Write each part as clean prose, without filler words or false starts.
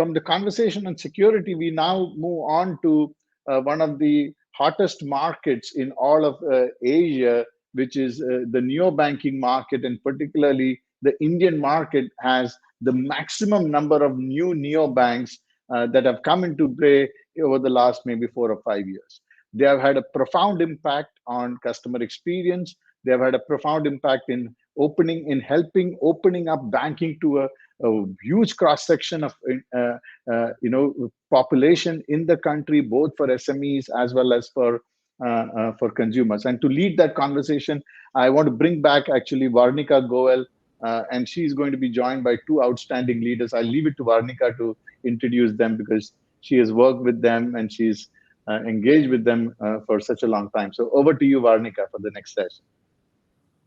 from the conversation on security, we now move on to one of the hottest markets in all of Asia, which is the neo-banking market, and particularly the Indian market has the maximum number of new neobanks that have come into play over the last maybe 4 or 5 years. They have had a profound impact on customer experience. They have had a profound impact in helping opening up banking to a huge cross section of population in the country, both for SMEs as well as for consumers. And to lead that conversation, I want to bring back actually Varnika Goel, and she's going to be joined by two outstanding leaders. I'll leave it to Varnika to introduce them because she has worked with them and she's engaged with them for such a long time. So over to you, Varnika, for the next session.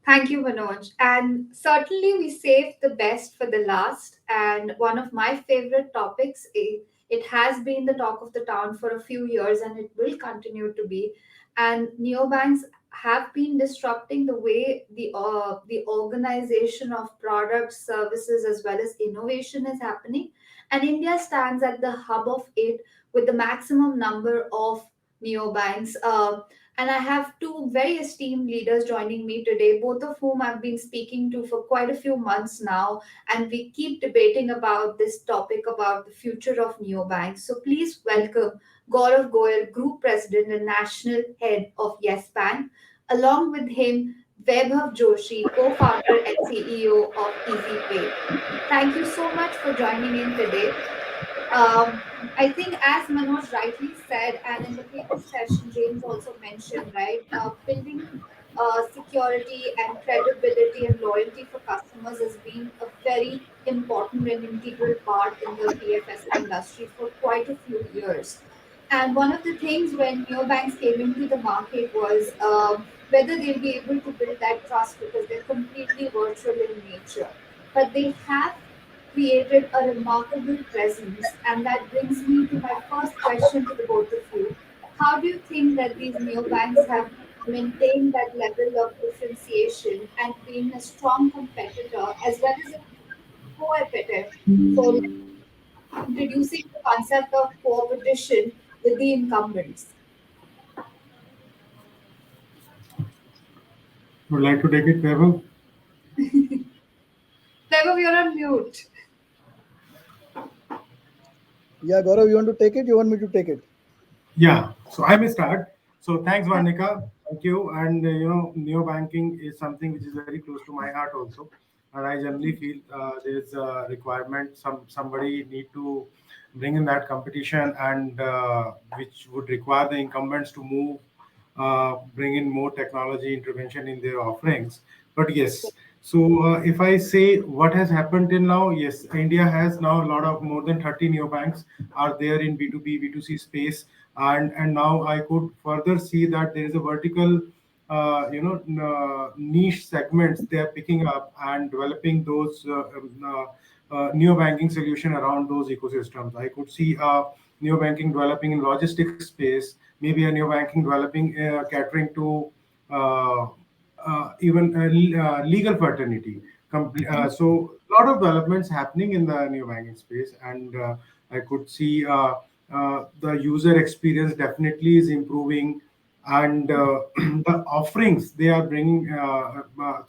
Thank you, Manoj. And certainly, we saved the best for the last. And one of my favorite topics, it has been the talk of the town for a few years and it will continue to be. And neobanks have been disrupting the way the organization of products, services, as well as innovation is happening. And India stands at the hub of it with the maximum number of neobanks. And I have two very esteemed leaders joining me today, both of whom I've been speaking to for quite a few months now. And we keep debating about this topic about the future of neobanks. So please welcome Gaurav Goel, Group President and National Head of Yes Bank. Along with him, Vaibhav Joshi, co-founder and CEO of EasyPay. Thank you so much for joining in today. Um, I think, as Manoj rightly said, and in the previous session, James also mentioned, right, building security and credibility and loyalty for customers has been a very important and integral part in the BFS industry for quite a few years. And one of the things when neobanks came into the market was whether they'll be able to build that trust because they're completely virtual in nature. But they have created a remarkable presence. And that brings me to my first question to the both of you. How do you think that these neobanks have maintained that level of differentiation and been a strong competitor as well as a cooperative? So, introducing the concept of cooperation with the incumbents. Would like to take it, Vaibhav? Vaibhav, you're on mute. Yeah, Gaurav, you want to take it? You want me to take it? Yeah, so I may start. So thanks, Varnika. Thank you. And neo banking is something which is very close to my heart also. And I generally feel there is a requirement. Somebody need to bring in that competition, and which would require the incumbents to move, bring in more technology intervention in their offerings. But yes, so if I say what has happened till now, yes, India has now a lot of more than 30 neobanks are there in B2B, B2C space, and now I could further see that there is a vertical, niche segments they are picking up and developing those neo banking solution around those ecosystems. I could see neo banking developing in logistics space, maybe a neo banking developing catering to uh, even legal fraternity. So a lot of developments happening in the new banking space, and I could see the user experience definitely is improving, and the offerings they are bringing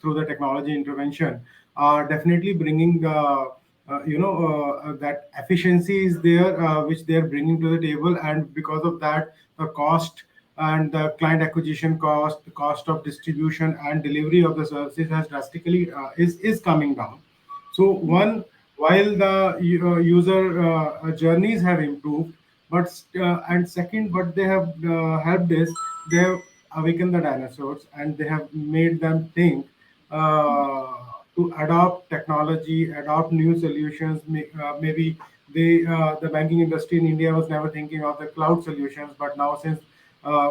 through the technology intervention are definitely bringing that efficiency is there, which they are bringing to the table, and because of that, the cost and the client acquisition cost, the cost of distribution and delivery of the services has drastically is coming down. So one, while the user journeys have improved, but and second, what they have helped is they have awakened the dinosaurs and they have made them think to adopt technology, adopt new solutions. Maybe the banking industry in India was never thinking of the cloud solutions, but now since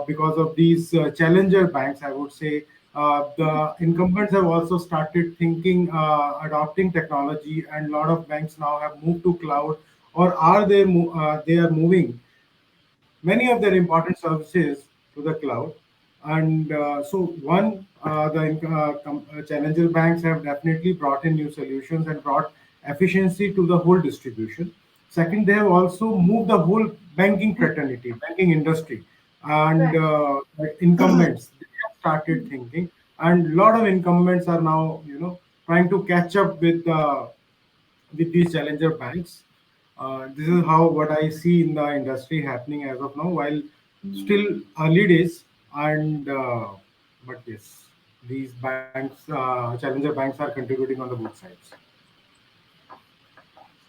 because of these challenger banks, I would say the incumbents have also started thinking, adopting technology, and a lot of banks now have moved to cloud, or are they are moving many of their important services to the cloud. And so, one, the challenger banks have definitely brought in new solutions and brought efficiency to the whole distribution. Second, they have also moved the whole banking fraternity, banking industry, and Right. like incumbents. They have started thinking, and a lot of incumbents are now, trying to catch up with these challenger banks. This is how what I see in the industry happening as of now, while still early days. And but yes, these banks, challenger banks, are contributing on the both sides.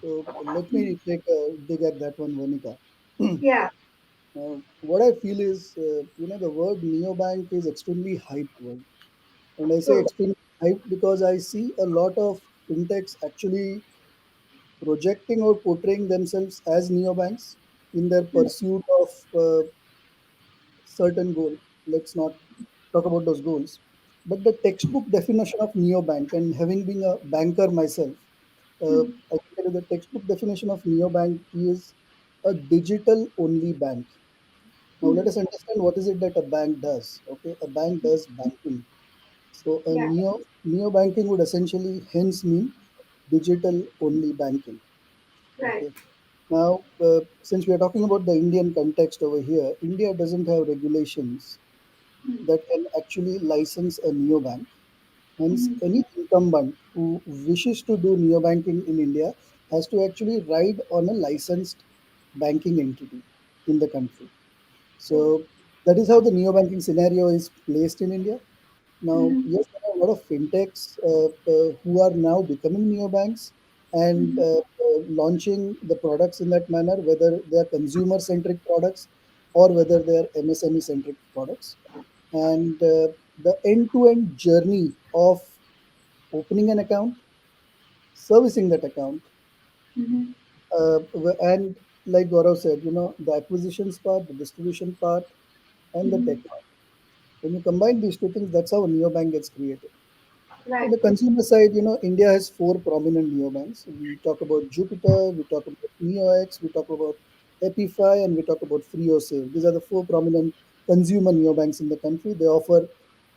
So let me take a dig at that one, Varnika. Yeah. What I feel is, the word neobank is extremely hyped word. And I say True. extremely hyped because I see a lot of fintechs actually projecting or portraying themselves as neobanks in their pursuit of certain goal. Let's not talk about those goals. But the textbook definition of neobank, and having been a banker myself, I can tell you the textbook definition of neobank is a digital only bank. Now let us understand what is it that a bank does. Okay, a bank does banking. So a Yeah. neo banking would essentially hence mean digital only banking. Right. Okay. Now, since we are talking about the Indian context over here, India doesn't have regulations that can actually license a neobank. Hence, any incumbent who wishes to do neobanking in India has to actually ride on a licensed banking entity in the country. True. So that is how the neobanking scenario is placed in India. Now, Mm-hmm. yes, there are a lot of fintechs who are now becoming neobanks and launching the products in that manner, whether they are consumer centric products or whether they are MSME centric products. And the end to end journey of opening an account, servicing that account, Mm-hmm. and like Gaurav said, the acquisitions part, the distribution part, and the Mm-hmm. tech part. When you combine these two things, that's how a neobank gets created. On Right. the consumer side, India has four prominent neobanks. We talk about Jupiter, we talk about NeoX, we talk about Epify, and we talk about FreeOSave. These are the four prominent consumer neobanks in the country. They offer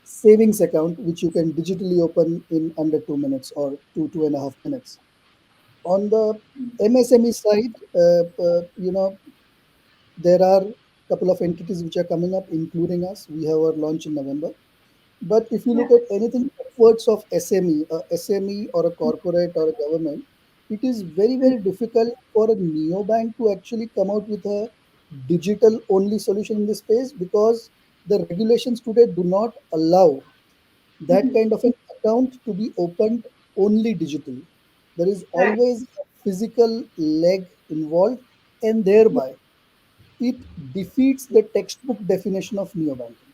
savings account which you can digitally open in under 2 minutes or 2.5 minutes. On the MSME side, there are a couple of entities which are coming up, including us. We have our launch in November. But if you Yeah. look at anything upwards of SME, a SME or a corporate or a government, it is very, very difficult for a neobank to actually come out with a digital only solution in this space because the regulations today do not allow that kind of an account to be opened only digitally. There is Right. always a physical leg involved, and thereby it defeats the textbook definition of neobanking.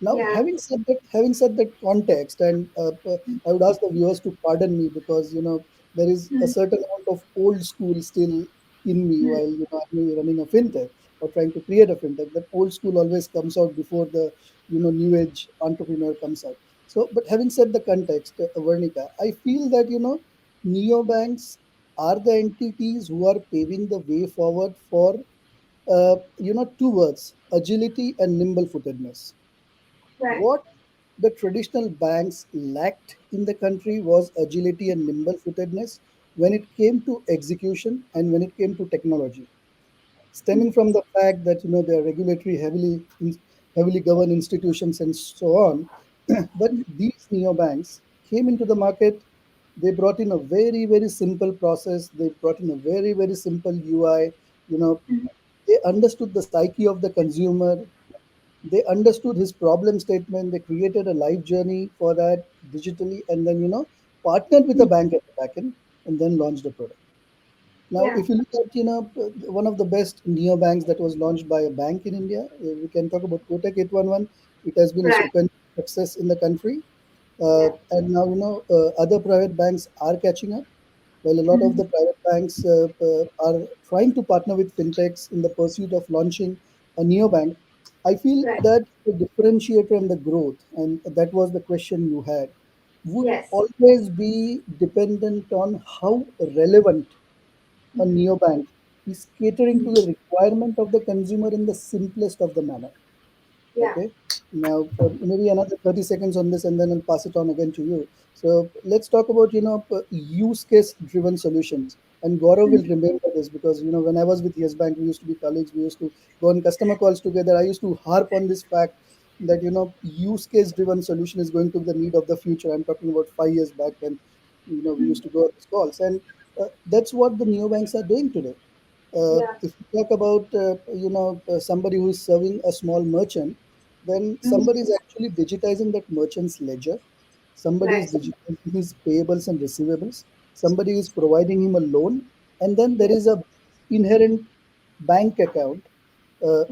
Now, Yeah. having said that context, and I would ask the viewers to pardon me because there is a certain amount of old school still in me while I'm running a fintech or trying to create a fintech. That old school always comes out before the new age entrepreneur comes out. So, but having said the context, Varnika, I feel that neobanks are the entities who are paving the way forward for two words: agility and nimble-footedness. Right. What the traditional banks lacked in the country was agility and nimble footedness when it came to execution and when it came to technology. Stemming from the fact that they are regulatory heavily governed institutions and so on, but these neobanks came into the market. They brought in a very very simple process. They brought in a very very simple UI. You know, they understood the psyche of the consumer. They understood his problem statement. They created a life journey for that digitally, and then partnered with a bank at the back end, and then launched a product. Now, Yeah. if you look at one of the best neobanks that was launched by a bank in India, we can talk about Kotak 811. It has been a Right. stupendous success in the country, Yeah. and now other private banks are catching up. While a lot of the private banks are trying to partner with fintechs in the pursuit of launching a neobank, I feel Right. that the differentiator and the growth, and that was the question you had, would Yes. always be dependent on how relevant a neobank is catering to the requirement of the consumer in the simplest of the manner. Yeah. Okay. Now, maybe another 30 seconds on this and then I'll pass it on again to you. So let's talk about, use case driven solutions. And Gaurav will remember this because when I was with Yes Bank, we used to be colleagues. We used to go on customer calls together. I used to harp on this fact that use case driven solution is going to be the need of the future. I'm talking about 5 years back when we used to go on these calls, and that's what the neobanks are doing today. Yeah. If you talk about somebody who is serving a small merchant, then Mhm. somebody is actually digitizing that merchant's ledger. Somebody is Right. digitizing his payables and receivables. Somebody is providing him a loan, and then there Yeah. is a inherent bank account,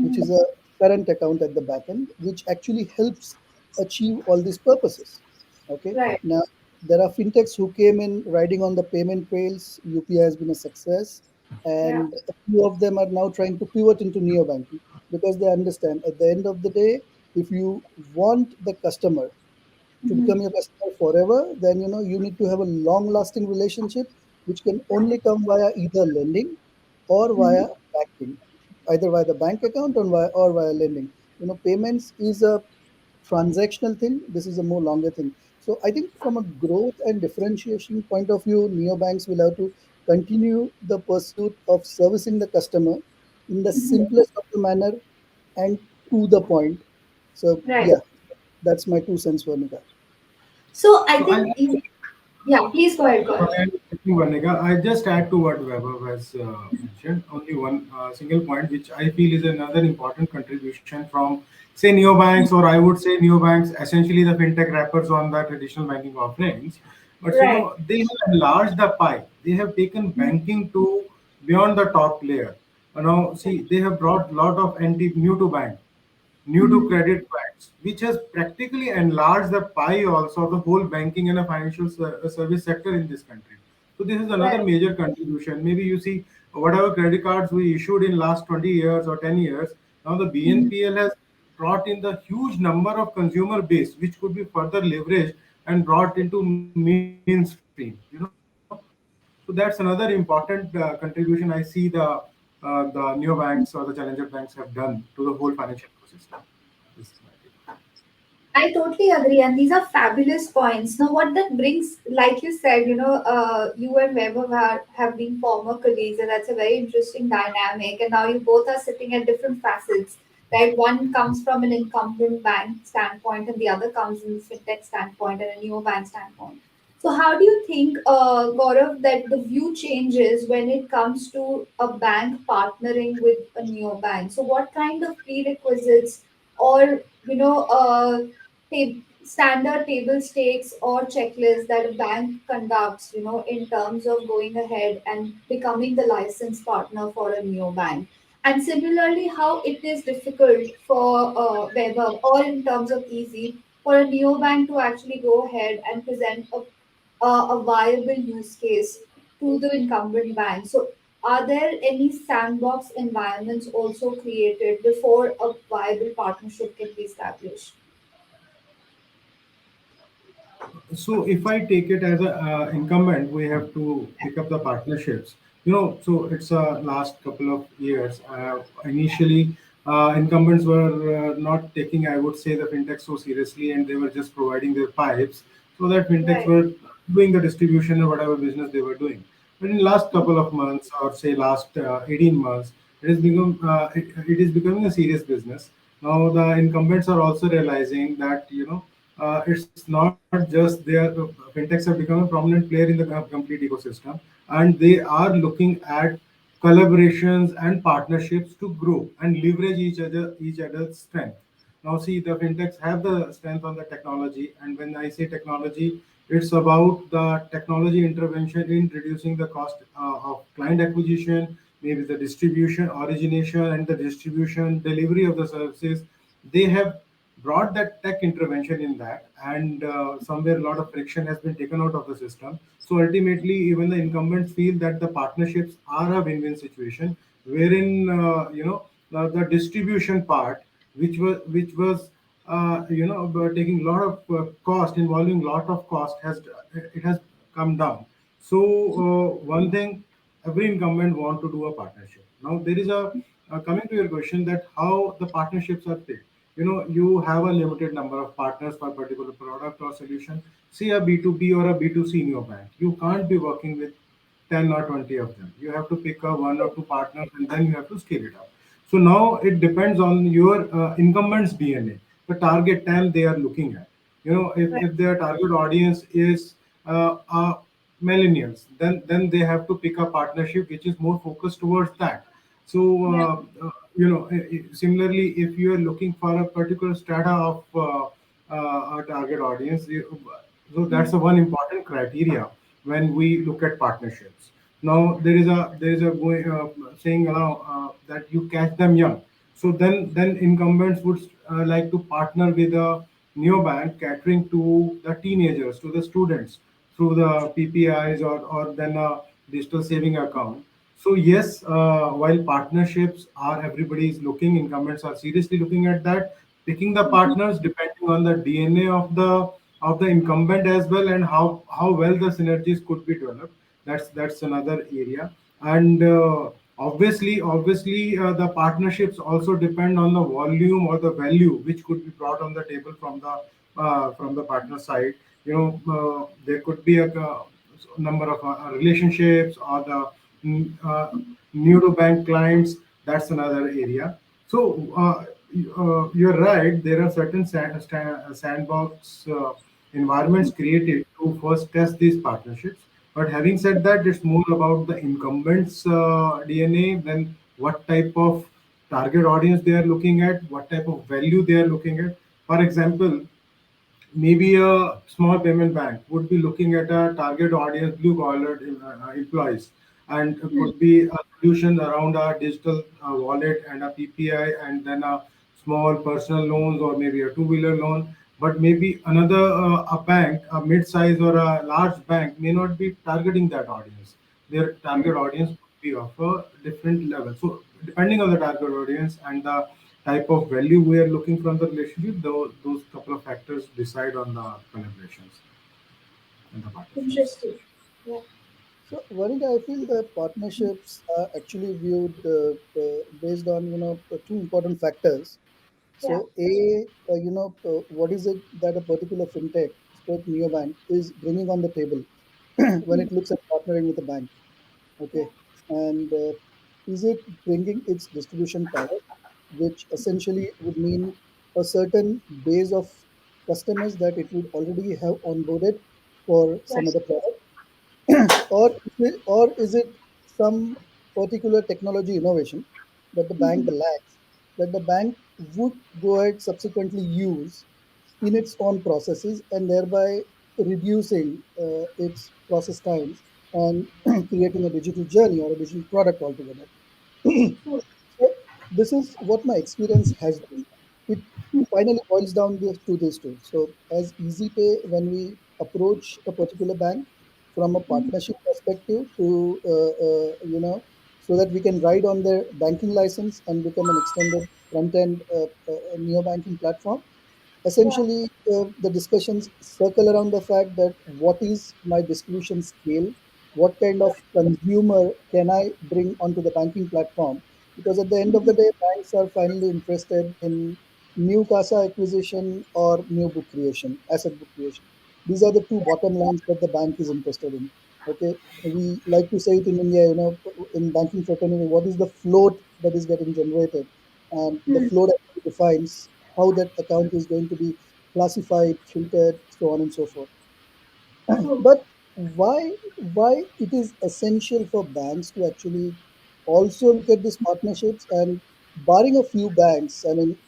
which Mhm. is a current account at the back end, which actually helps achieve all these purposes. Okay, Right. now there are fintechs who came in riding on the payment rails. UPI has been a success, Yeah. and a few of them are now trying to pivot into neobanking because they understand at the end of the day, if you want the customer to Mhm. become your customer forever, then you need to have a long lasting relationship, which can only come via either lending or Mhm. via banking, either via the bank account or via lending. Payments is a transactional thing. This is a more longer thing. So I think from a growth and differentiation point of view, neobanks will have to continue the pursuit of servicing the customer in the Mhm. simplest of the manner and to the point. So Right. yeah, that's my 2 cents, Varnika. So I So I think yeah, please go ahead, Gaurav. Sorry, Varnika. I just add to what Vaibhav has mentioned. Only one single point, which I feel is another important contribution from, say, neobanks, or I would say neobanks, essentially the fintech wrappers on the traditional banking offerings. But Right. they have enlarged the pie. They have taken banking to beyond the top layer. See, they have brought lot of anti new to bank, new to Mhm. credit cards, which has practically enlarged the pie also of the whole banking and a financial service sector in this country. So this is another Right. major contribution. Maybe you see whatever credit cards we issued in last 20 years or 10 years, now the Mhm. BNPL has brought in the huge number of consumer base, which could be further leveraged and brought into mainstream. So that's another important contribution I see the neobanks or the challenger banks have done to the whole financial ecosystem. This is my take. I totally agree, and these are fabulous points. Now, what that brings, like you said, you and Vaibhav have been former colleagues, and that's a very interesting dynamic. And now you both are sitting at different facets, right? One comes from an incumbent bank standpoint, and the other comes in fintech standpoint and a neo bank standpoint. So, how do you think, Gaurav, that the view changes when it comes to a bank partnering with a neo bank? So, what kind of prerequisites or standard table stakes or checklists that a bank conducts, in terms of going ahead and becoming the licensed partner for a neobank. And similarly, how it is difficult for Weber, or in terms of easy, for a neobank to actually go ahead and present a viable use case to the incumbent bank. So, are there any sandbox environments also created before a viable partnership can be established? So if I take it as a incumbent, we have to pick up the partnerships. So it's last couple of years. Initially, incumbents were not taking, I would say, the fintech so seriously, and they were just providing their pipes so that fintechs Right. were doing the distribution or whatever business they were doing. But in last couple of months, or say last 18 months, it is becoming a serious business. Now the incumbents are also realizing that it's not just their fintechs have become a prominent player in the complete ecosystem, and they are looking at collaborations and partnerships to grow and leverage each other's strength. Now, see, the fintechs have the strength on the technology, and when I say technology, it's about the technology intervention in reducing the cost of client acquisition, maybe the distribution, origination, and the distribution, delivery of the services. They have brought that tech intervention in that, and somewhere a lot of friction has been taken out of the system. So ultimately, even the incumbents feel that the partnerships are a win-win situation, wherein the distribution part, which was taking a lot of cost, involving a lot of cost, has come down. So one thing, every incumbent want to do a partnership. Now there is a coming to your question that how the partnerships are picked. You have a limited number of partners for a particular product or solution. See a B2B or a B2C neobank. You can't be working with 10 or 20 of them. You have to pick up one or two partners and then you have to scale it up. So now it depends on your incumbent's DNA, the target time they are looking at. If their target audience is millennials, then they have to pick a partnership which is more focused towards that. So, Yeah. similarly, if you are looking for a particular strata of a target audience, so that's the one important criteria when we look at partnerships. Now, there is a saying around that you catch them young. So then incumbents would like to partner with a neobank catering to the teenagers, to the students through the PPIs or then a digital saving account. So yes, while partnerships are everybody is looking, incumbents are seriously looking at that. Picking the partners depending on the DNA of the incumbent as well, and how well the synergies could be developed. That's another area. And obviously, the partnerships also depend on the volume or the value which could be brought on the table from the partner side. There could be a number of relationships or the new to bank clients. That's another area. So you're right. There are certain sandbox environments created to first test these partnerships. But having said that, it's more about the incumbents' DNA than what type of target audience they are looking at, what type of value they are looking at. For example, maybe a small payment bank would be looking at a target audience, blue collar employees, and Hmm. could be a solution around a digital wallet and a PPI, and then a small personal loans or maybe a two-wheeler loan. But maybe another a bank, a mid-size or a large bank, may not be targeting that audience. Their target audience would be of a different level. So depending on the target audience and the type of value we are looking from the relationship, those couple of factors decide on the collaborations and the partnerships. Interesting. Yeah. So, Varnika, I feel that partnerships are actually viewed based on two important factors. Yeah. So, what is it that a particular fintech, stroke neobank, is bringing on the table when Hmm. it looks at partnering with a bank? Yeah. Okay, and is it bringing its distribution power, which essentially would mean a certain base of customers that it would already have onboarded for Yeah. some other product, or is it some particular technology innovation that the bank Hmm. lacks, that the bank would go ahead subsequently use in its own processes, and thereby reducing its process times and creating a digital journey or a digital product altogether. Hmm. So this is what my experience has been. It finally boils down to these two. So as Easy Pay, when we approach a particular bank from a Hmm. partnership perspective to so that we can ride on their banking license and become an extended front end neo banking platform. Yeah. Essentially, the discussions circle around the fact that what is my distribution scale, what kind of consumer can I bring onto the banking platform, because at the end of the day, banks are finally interested in new CASA acquisition or new book creation, asset book creation. These are the two bottom lines that the bank is interested in. Okay, we like to say it in India, in banking fraternity, what is the float that is getting generated, and the Hmm. float actually defines how that account is going to be classified, filtered, so on and so forth. True. But why it is essential for banks to actually also look at these partnerships, and barring a few banks, I mean,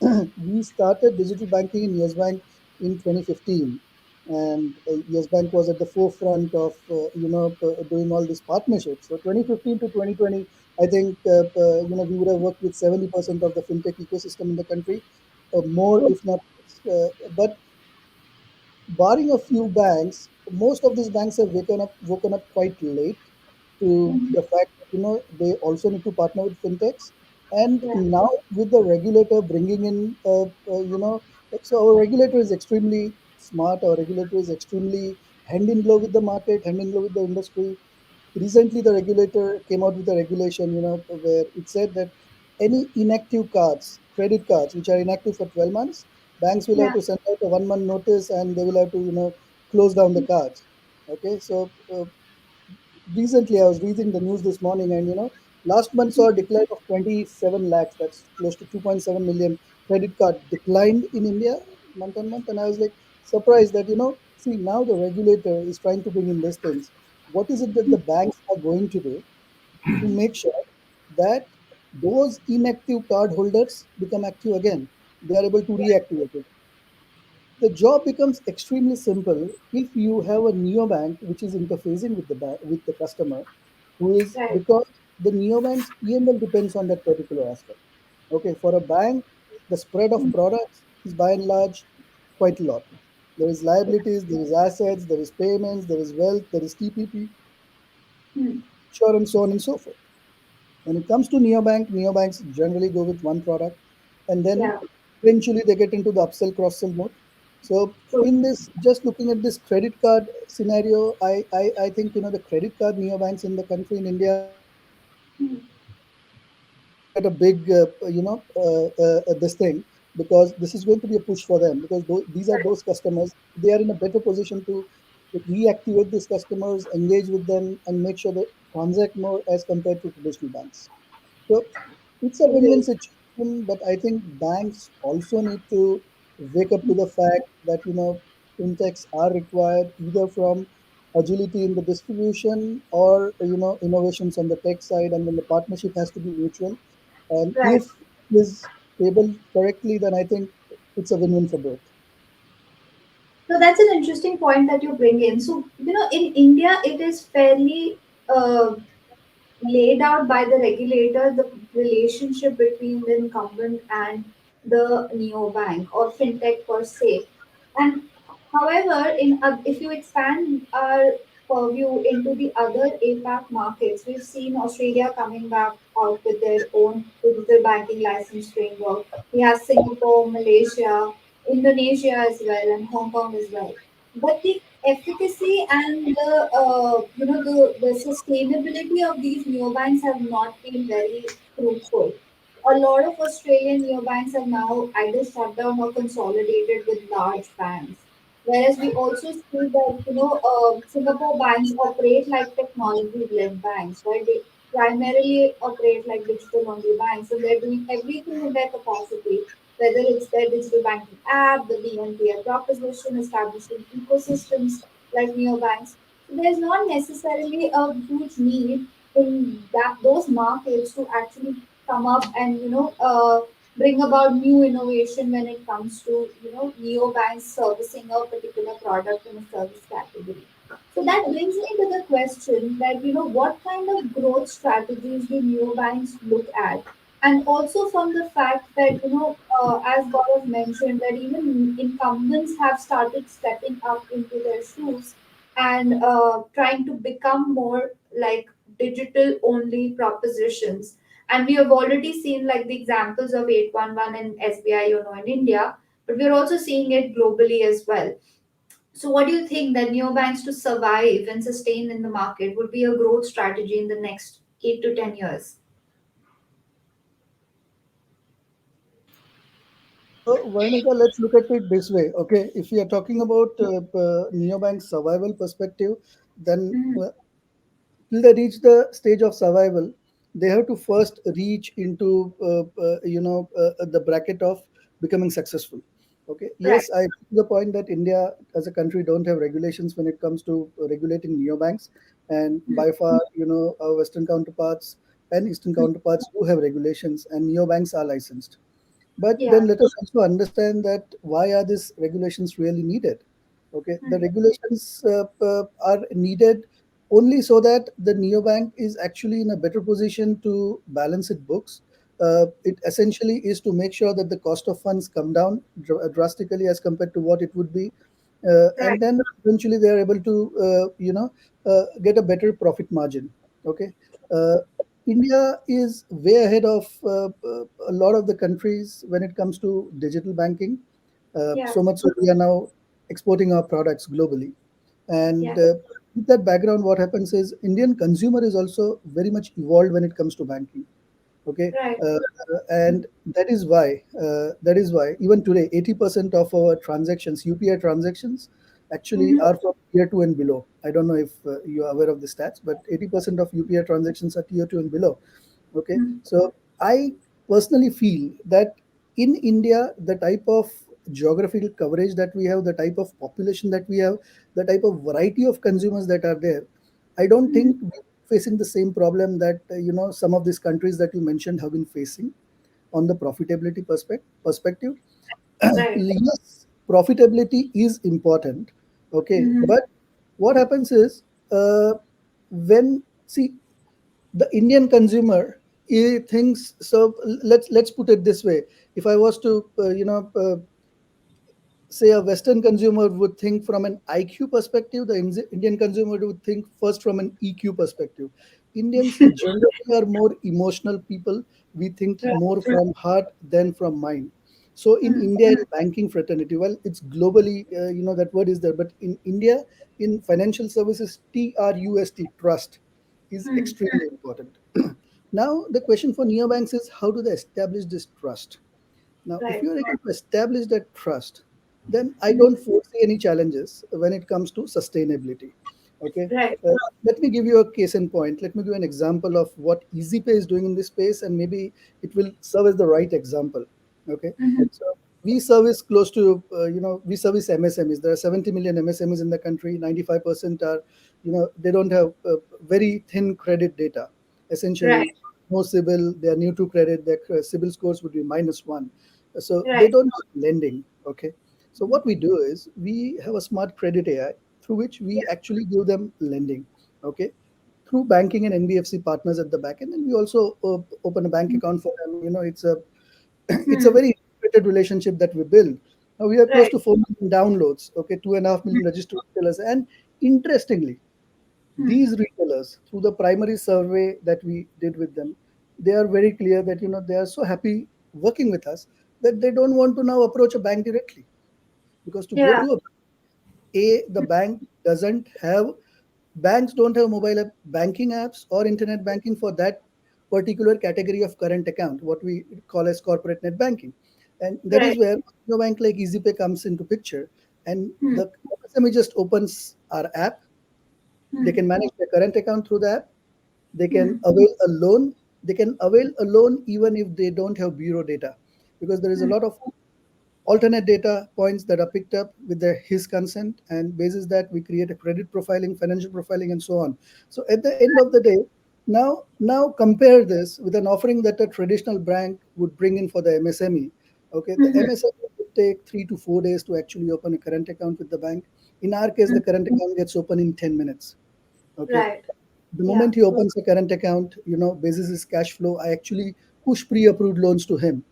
we started digital banking in Yes Bank in 2015, and Yes Bank was at the forefront of doing all these partnerships. So 2015 to 2020, I think we would have worked with 70% of the fintech ecosystem in the country, more if not less. But barring a few banks, most of these banks have woken up quite late to Hmm. the fact that they also need to partner with fintechs. And Yeah. now with the regulator bringing in, so our regulator is extremely smart. Our regulator is extremely hand in glove with the market, hand in glove with the industry. Recently, the regulator came out with a regulation, where it said that any inactive cards, credit cards, which are inactive for 12 months, banks will have Yeah. to send out a 1 month notice and they will have to, close down the cards. Okay, so Recently, I was reading the news this morning, and last month saw a decline of 27 lakhs. That's close to 2.7 million credit card declined in India month on month. And I was like surprised that see, now the regulator is trying to bring in these things. What is it that the banks are going to do to make sure that those inactive card holders become active again? They are able to reactivate it. The job becomes extremely simple if you have a neobank which is interfacing with the with the customer, who is, Right. because the neobank's PNL depends on that particular aspect. Okay, for a bank, the spread of products is by and large quite a lot. There is liabilities, there is assets, there is payments, there is wealth, there is TPP, Hmm. insurance, so on and so forth. When it comes to neobanks generally go with one product, and then Yeah. eventually they get into the upsell cross sell mode. So True. in this, just looking at this credit card scenario, I think the credit card neobanks in the country in India Hmm. are going to get a big this thing, because this is going to be a push for them, because these are those customers, they are in a better position to reactivate these customers, engage with them, and make sure they transact more as compared to traditional banks. So it's a win-win Agree. situation, but I think banks also need to wake up to the fact that fintechs are required either from agility in the distribution, or innovations on the tech side, and then the partnership has to be mutual. And Right. if it is able correctly, then I think it's a win-win for both. So that's an interesting point that you bring in. So, in India, it is fairly laid out by the regulator the relationship between the incumbent and the neobank or fintech per se. And however, if you expand our purview into the other APAC markets, we've seen Australia coming back out with their own digital banking license framework. We have Singapore, Malaysia, Indonesia as well, and Hong Kong as well. But the efficacy and the sustainability of these neobanks have not been very fruitful. A lot of Australian neobanks have now either shut down or consolidated with large banks. Whereas we also see that Singapore banks operate like technology-led banks, right? They primarily operate like digital-only banks, and they're doing everything in their capacity, whether it's their digital banking app, the BNPL proposition, establishing ecosystems like neobanks. So there's not necessarily a huge need in those markets to actually come up and bring about new innovation when it comes to neobanks servicing a particular product in a service category. So that brings me to the question that what kind of growth strategies do neobanks look at, and also from the fact that as Gaurav mentioned, that even incumbents have started stepping up into their shoes and trying to become more like digital only propositions. And we have already seen like the examples of 811 and SBI, in India, but we're also seeing it globally as well. So, what do you think that neobanks to survive and sustain in the market would be a growth strategy in the next 8 to 10 years? So, Varnika, let's look at it this way. Okay, if we are talking about neobank survival perspective, then Mhm. till they reach the stage of survival, they have to first reach into the bracket of becoming successful. Okay, Right. yes, I to the point that India as a country don't have regulations when it comes to regulating neobanks, and Mhm. by far our Western counterparts and Eastern counterparts do have regulations, and neobanks are licensed. But Yeah. then let us also understand that why are these regulations really needed? Okay, the Mhm. regulations are needed only so that the neobank is actually in a better position to balance its books. It essentially is to make sure that the cost of funds come down drastically as compared to what it would be, Right. and then eventually they are able to get a better profit margin. Okay, uh, India is way ahead of a lot of the countries when it comes to digital banking. Yeah. So much so we are now exporting our products globally. And Yeah. with that background, what happens is Indian consumer is also very much evolved when it comes to banking. Okay, Right. and that is why even today 80% of our transactions, UPI transactions, actually Mm-hmm. are from tier 2 and below. I don't know if you are aware of the stats, but 80% of UPI transactions are tier 2 and below. Okay, so I personally feel that in India, the type of geographical coverage that we have, the type of population that we have, the type of variety of consumers that are there, I don't Mm-hmm. think we're facing the same problem that some of these countries that you mentioned have been facing on the profitability perspective. Right. Yes, profitability is important. Okay, Mm-hmm. but what happens is, when see, the Indian consumer, he thinks so. Let's put it this way: if I was to say a Western consumer would think from an IQ perspective, the Indian consumer would think first from an EQ perspective. Indians generally are more emotional people. We think Right. more from heart than from mind. So in Mm-hmm. India, in banking fraternity, well, it's globally, that word is there, but in India, in financial services, trust is extremely important. Now, the question for neobanks is how do they establish this trust? Now, if Right. you are able to establish that trust, then I Mm-hmm. don't foresee any challenges when it comes to sustainability. Okay. Right. Let me give you a case in point. Let me give you an example of what EasyPay is doing in this space, and maybe it will serve as the right example. Okay. Mm-hmm. So we service close to, we service MSMEs. There are 70 million MSMEs in the country. 95% are, they don't have very thin credit data. Right. Essentially, no CIBIL, they are new to credit, their CIBIL scores would be -1. So they Right. don't need lending. Okay. So what we do is we have a smart credit AI through which we actually give them lending. Okay. Through banking and NBFC partners at the back end, and we also open a bank account for them. It's a it's a Mm-hmm. very integrated relationship that we build. Now we are close Right. to 4 million downloads. Okay, 2.5 million registered retailers, and interestingly, Mm-hmm. these retailers, through the primary survey that we did with them, they are very clear that they are so happy working with us that they don't want to now approach a bank directly, because to go Yeah. to the bank doesn't have banks don't have mobile banking apps or internet banking for that particular category of current account, what we call as corporate net banking. And that is Right. where a bank like EasyPay comes into picture. And Mm-hmm. the SME just opens our app. They can manage their current account through the app. They can Mm-hmm. avail a loan. They can avail a loan even if they don't have bureau data, because there is a lot of alternate data points that are picked up with his consent, and basis that we create a credit profiling, financial profiling, and so on. So at the end of the day, now compare this with an offering that a traditional bank would bring in for the MSME. Okay, the Mm-hmm. MSME would take 3 to 4 days to actually open a current account with the bank. In our case, the current account gets open in 10 minutes. Okay, Right. the Yeah. moment he opens a current account, basis his cash flow, I actually push pre-approved loans to him.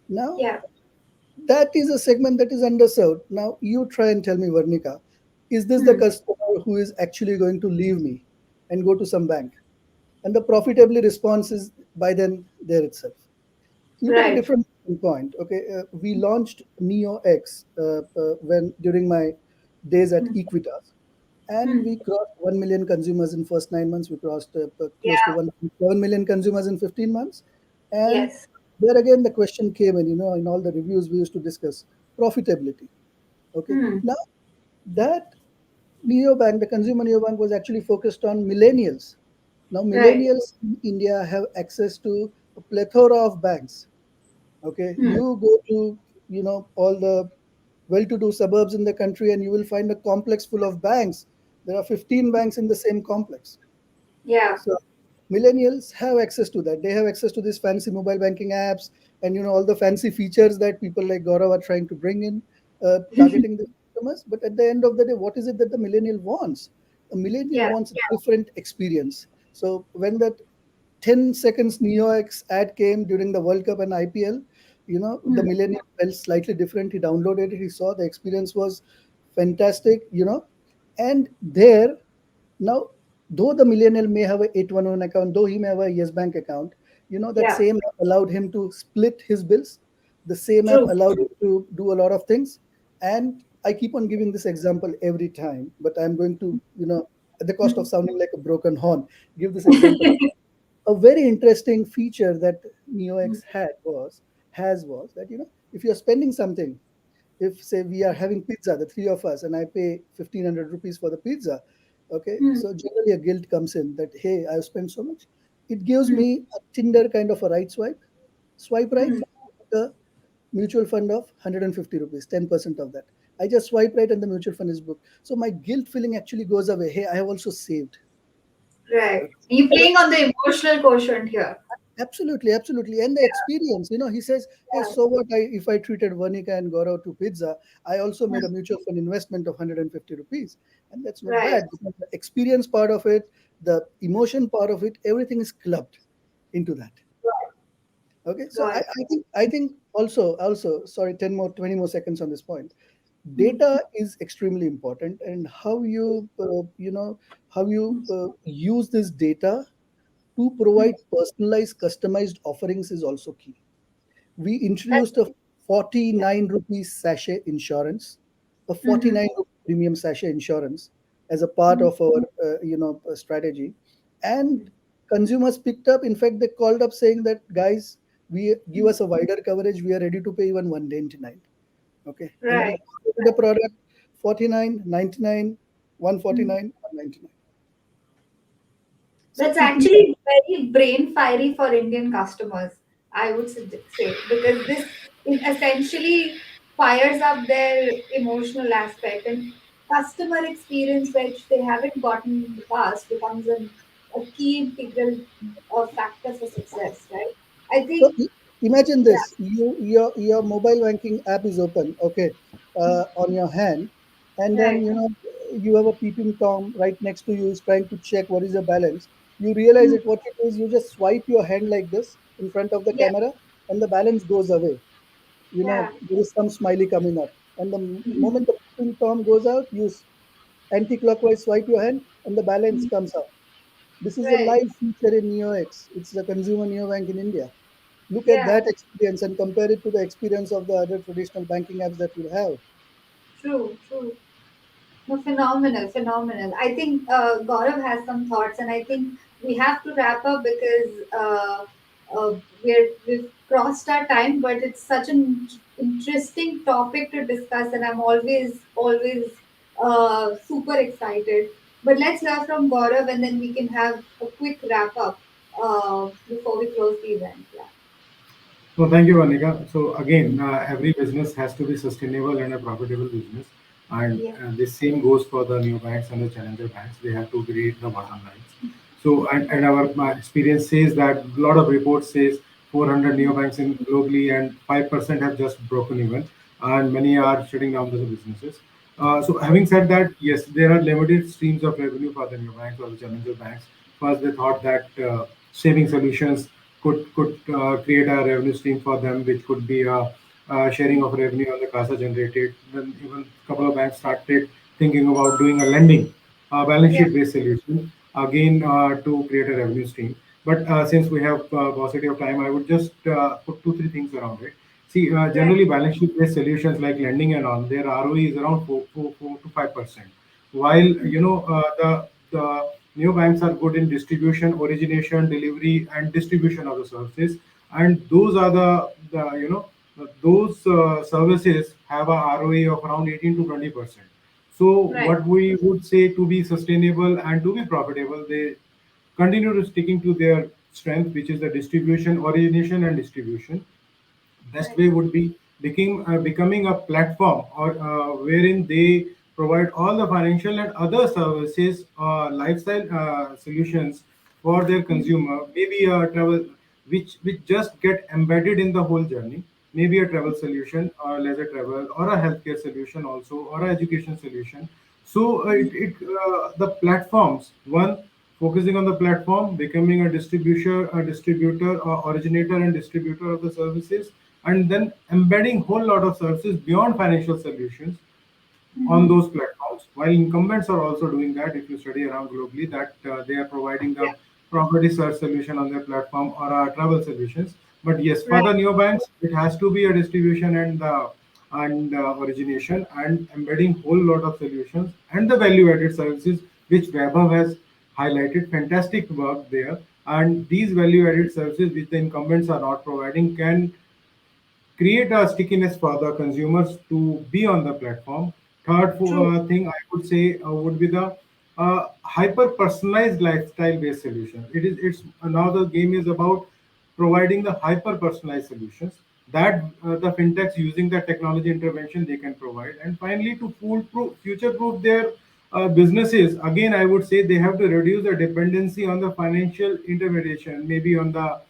Now Yeah. that is a segment that is underserved. Now you try and tell me, Varnika, is this the Mm-hmm. customer who is actually going to leave me and go to some bank? And the profitability response is by then there itself. Look at a Right. different point. Okay, we launched NeoX when during my days at Mm-hmm. Equitas, and we crossed 1 million consumers in first 9 months. We crossed close to Yeah. 1.7 million consumers in 15 months. And Yes. there again, the question came in, in all the reviews we used to discuss profitability. Okay. Mm-hmm. Now, that neobank, the consumer neobank, was actually focused on millennials. Now, Right. millennials in India have access to a plethora of banks. Okay. Mm-hmm. You go to, all the well-to-do suburbs in the country, and you will find a complex full of banks. There are 15 banks in the same complex. Yeah. So millennials have access to that. They have access to these fancy mobile banking apps, and all the fancy features that people like Gaurav are trying to bring in, targeting the customers. But at the end of the day, what is it that the millennial wants? A millennial Yeah. wants a different experience. So when that 10 seconds NeoX ad came during the World Cup and IPL, the Mm-hmm. millennial felt slightly different. He downloaded it, he saw the experience was fantastic, and there now, though the millennial may have a 811 account, though he may have a Yes Bank account, that Yeah. same app allowed him to split his bills. The same app True. allowed him to do a lot of things. And I keep on giving this example every time, but I'm going to, at the cost of sounding like a broken horn, give this example. A very interesting feature that NeoX had was that, if you're spending something, If say we are having pizza, the three of us, and I pay 1,500 rupees for the pizza, okay, Hmm. so generally a guilt comes in that hey, I've spent so much. It gives Hmm. me a Tinder kind of a right swipe right, Hmm. the mutual fund of 150 rupees, 10% of that. I just swipe right and the mutual fund is booked. So my guilt feeling actually goes away. Hey, I have also saved. Right. Okay. You And playing on the emotional quotient here. absolutely, absolutely. And the experience, he says, hey, Yeah. so what if I treated Varnika and Gaurav to pizza, I also made Hmm. a mutual fund investment of 150 rupees. And that's not Right. bad because the experience part of it, the emotion part of it, everything is clubbed into that. Okay. So Got I, it. I think also, sorry, 10 more, 20 more seconds on this point. Hmm. Data is extremely important, and how you use this data to Hmm. provide personalized, customized offerings is also key. We That's introduced a yeah. 49 rupees sachet insurance, a Mm-hmm. 49 rupee premium sachet insurance as a part Mm-hmm. of our strategy, and consumers picked up. In fact, they called up saying that guys, we give us a wider coverage. We are ready to pay even 199. Okay, and we Right. created the product 49, 99, Mm. 149, 199. So That's it actually very brain fiery for Indian customers, I would say, because this essentially fires up their emotional aspect and customer experience, which they haven't gotten in the past, becomes a key integral factor for success, right? I So think, imagine yeah, this: your mobile banking app is open, okay, on your hand, and then right. you have a peeping tom right next to you is trying to check what is your balance. You realize Mm. that what you do is you just swipe your hand like this in front of the Yeah, camera, and the balance goes away. yeah. There is some smiley coming up, and the Mhm. moment the peeping tom goes out, you anti-clockwise swipe your hand, and the balance Mhm. comes up. This is a Right. live feature in NeoX. It's the consumer neobank in India. Look at Yeah. that experience and compare it to the experience of the other traditional banking apps that you have. True. True. No, phenomenal, phenomenal. I think Gaurav has some thoughts, and I think we have to wrap up because we've crossed our time. But it's such an interesting topic to discuss, and I'm always super excited. But let's hear from Gaurav, and then we can have a quick wrap up before we close the event. Yeah. So thank you, Vanika. So again, every business has to be sustainable and a profitable business, and Yeah. the same goes for the new banks and the challenger banks. They have to create the bottom lines. So and our my experience says that a lot of reports says 400 neobanks in globally and 5% have just broken even, and many are shutting down the businesses. So having said that, yes, there are limited streams of revenue for the neobanks or the challenger banks. First, they thought that saving solutions could create a revenue stream for them, which could be a sharing of revenue on the CASA generated. Then even a couple of banks started thinking about doing a lending, balance Yeah. sheet based solution again to create a revenue stream. But since we have paucity of time, I would just put two three things around it. See, Right. generally balance sheet based solutions like lending and all, their ROE is around 4 to 5%. While the new banks are good in distribution, origination, delivery, and distribution of the services, and those are those services have a ROE of around 18 to 20%. So Right. what we would say to be sustainable and to be profitable, they continue to sticking to their strength, which is the distribution, origination, and distribution. Best Right. way would be becoming a platform or wherein they provide all the financial and other services, lifestyle solutions for their Mhm. consumer, maybe a travel which just get embedded in the whole journey, maybe a travel solution or leisure travel or a healthcare solution also or a education solution. So the platforms, one, focusing on the platform, becoming a distributor or originator and distributor of the services, and then embedding whole lot of services beyond financial solutions on Mhm. those platforms. While incumbents are also doing that, if you study around globally, that they are providing Yeah. the property search solution on their platform or travel solutions. But yes, for Right. the neobanks, it has to be a distribution and origination and embedding whole lot of solutions and the value-added services, which Vaibhav has highlighted. Fantastic work there. And these value-added services, which the incumbents are not providing, can create a stickiness for the consumers to be on the platform. Third True. thing I would say would be the hyper personalized lifestyle based solution. It's now the game is about providing the hyper personalized solutions that the fintechs using the technology intervention they can provide. And finally, to future proof their businesses, again I would say they have to reduce the dependency on the financial intermediation, maybe on the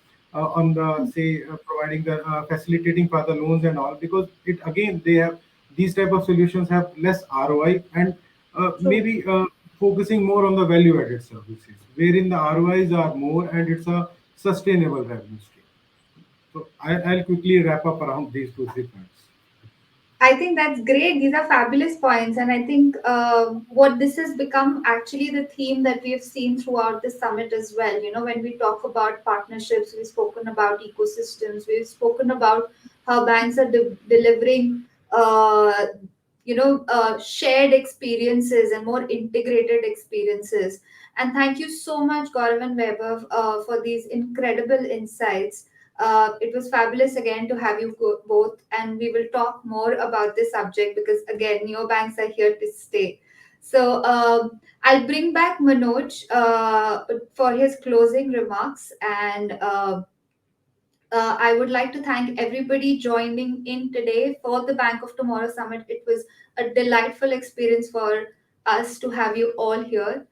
say providing the facilitating for the loans and all, because it again they have these type of solutions have less ROI, and True. maybe focusing more on the value added services wherein the ROIs are more and it's a sustainable revenue stream. So I'll quickly wrap up around these two three points. I think that's great. These are fabulous points. And I think what this has become actually the theme that we have seen throughout the summit as well. You know, when we talk about partnerships, we've spoken about ecosystems, we've spoken about how banks are delivering, uh, shared experiences and more integrated experiences. And thank you so much, Gaurav and Vaibhav, for these incredible insights. It was fabulous again to have you both, and we will talk more about this subject because, again, neobanks are here to stay. So, I'll bring back Manoj for his closing remarks, and I would like to thank everybody joining in today for the Bank of Tomorrow Summit. It was a delightful experience for us to have you all here.